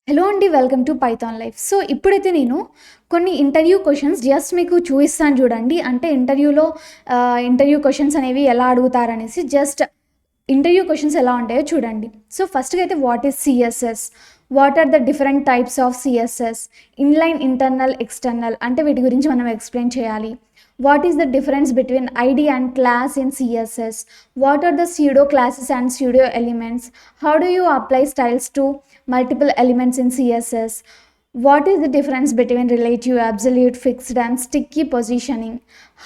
Hello అండి, welcome to Python life. So ఇప్పుడైతే నేను కొన్ని ఇంటర్వ్యూ క్వశ్చన్స్ జస్ట్ మీకు చూపిస్తాను చూడండి. అంటే ఇంటర్వ్యూ క్వశ్చన్స్ అనేవి ఎలా అడుగుతారనేసి జస్ట్ ఇంటర్వ్యూ క్వశ్చన్స్ ఎలా ఉంటాయో చూడండి. సో ఫస్ట్గా అయితే what is CSS, what are the different types of CSS, inline, internal, external అంటే వీటి గురించి మనం ఎక్స్ప్లెయిన్ చేయాలి. What is the difference between ID and class in CSS? What are the pseudo classes and pseudo elements? How do you apply styles to multiple elements in CSS? What is the difference between relative, absolute, fixed and sticky positioning?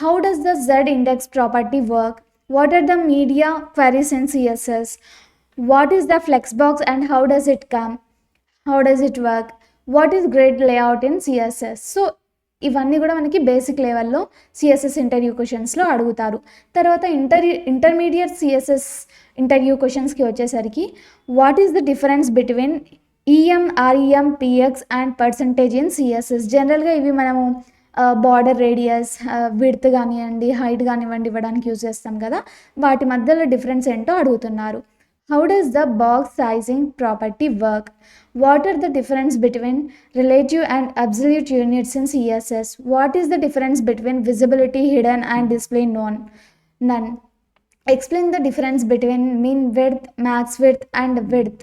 How does the Z index property work? What are the media queries in CSS? What is the flexbox and how does it come? How does it work? What is grid layout in CSS? So ఇవన్నీ కూడా మనకి basic లెవెల్లో CSS interview క్వశ్చన్స్లో అడుగుతారు. తర్వాత intermediate CSS interview క్వశ్చన్స్కి వచ్చేసరికి what is the difference between EM, REM, PX and percentage in CSS. జనరల్గా ఇవి మనము బార్డర్ రేడియస్, విడ్త్ కానివ్వండి, హైట్ కానివ్వండి ఇవ్వడానికి యూజ్ చేస్తాం కదా, వాటి మధ్యలో డిఫరెన్స్ ఏంటో అడుగుతున్నారు. How does the box sizing property work? What are the difference between relative and absolute units in CSS? What is the difference between visibility, hidden and display none? Explain the difference between min width, max width and width.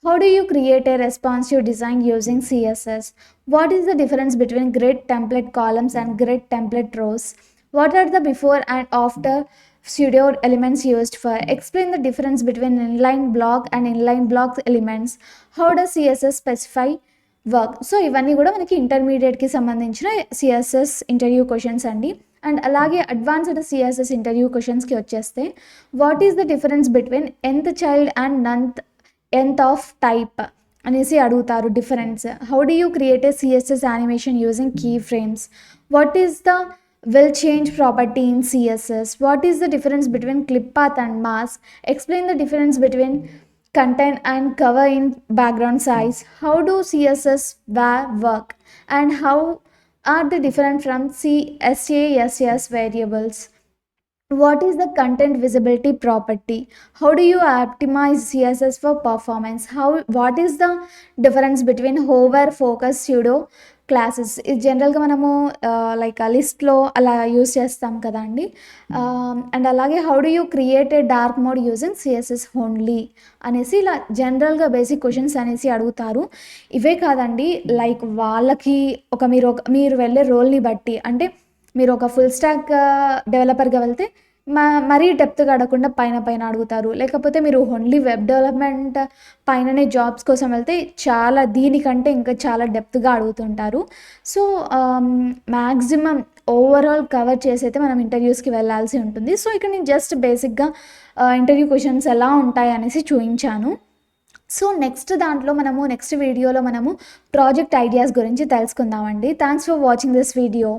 How do you create a responsive design using CSS? What is the difference between grid template columns and grid template rows? What are the before and after pseudo elements used for? Explain the difference between inline block and inline block elements. How does CSS specify work? So ఇవన్నీ కూడా మనకి ఇంటర్మీడియట్కి సంబంధించిన CSS interview questions అండి. And అలాగే advanced CSS interview క్వశ్చన్స్కి వచ్చేస్తే what is the difference between nth child and nth of type అనేసి అడుగుతారు. Difference. How do you create a CSS animation using key frames? What is the will change property in CSS? What is the difference between clip path and mask? Explain the difference between content and cover in background size. How do CSS work and how are they different from SASS variables? What is the content visibility property? How do you optimize CSS for performance? What is the difference between hover, focus, pseudo classes? ఇది జనరల్గా మనము like లిస్ట్లో అలా use చేస్తాం కదండి. And అలాగే how do you create A dark mode using CSS only అనేసి ఇలా జనరల్గా బేసిక్ క్వశ్చన్స్ అనేసి అడుగుతారు. ఇవే కాదండి, లైక్ వాళ్ళకి మీరు వెళ్ళే రోల్ని బట్టి, అంటే మీరు ఒక ఫుల్ స్టాక్ డెవలపర్గా వెళ్తే మరీ డెప్త్గా అడగకుండా పైన అడుగుతారు. లేకపోతే మీరు ఓన్లీ వెబ్ డెవలప్మెంట్ పైననే జాబ్స్ కోసం వెళ్తే దీనికంటే ఇంకా చాలా డెప్త్గా అడుగుతుంటారు. సో మ్యాక్సిమం ఓవరాల్ కవర్ చేసి అయితే మనం ఇంటర్వ్యూస్కి వెళ్ళాల్సి ఉంటుంది. సో ఇక్కడ నేను జస్ట్ బేసిక్గా ఇంటర్వ్యూ క్వశ్చన్స్ ఎలా ఉంటాయి అనేసి చూపించాను. సో నెక్స్ట్ వీడియోలో మనము ప్రాజెక్ట్ ఐడియాస్ గురించి తెలుసుకుందామండి. Thanks for watching this video.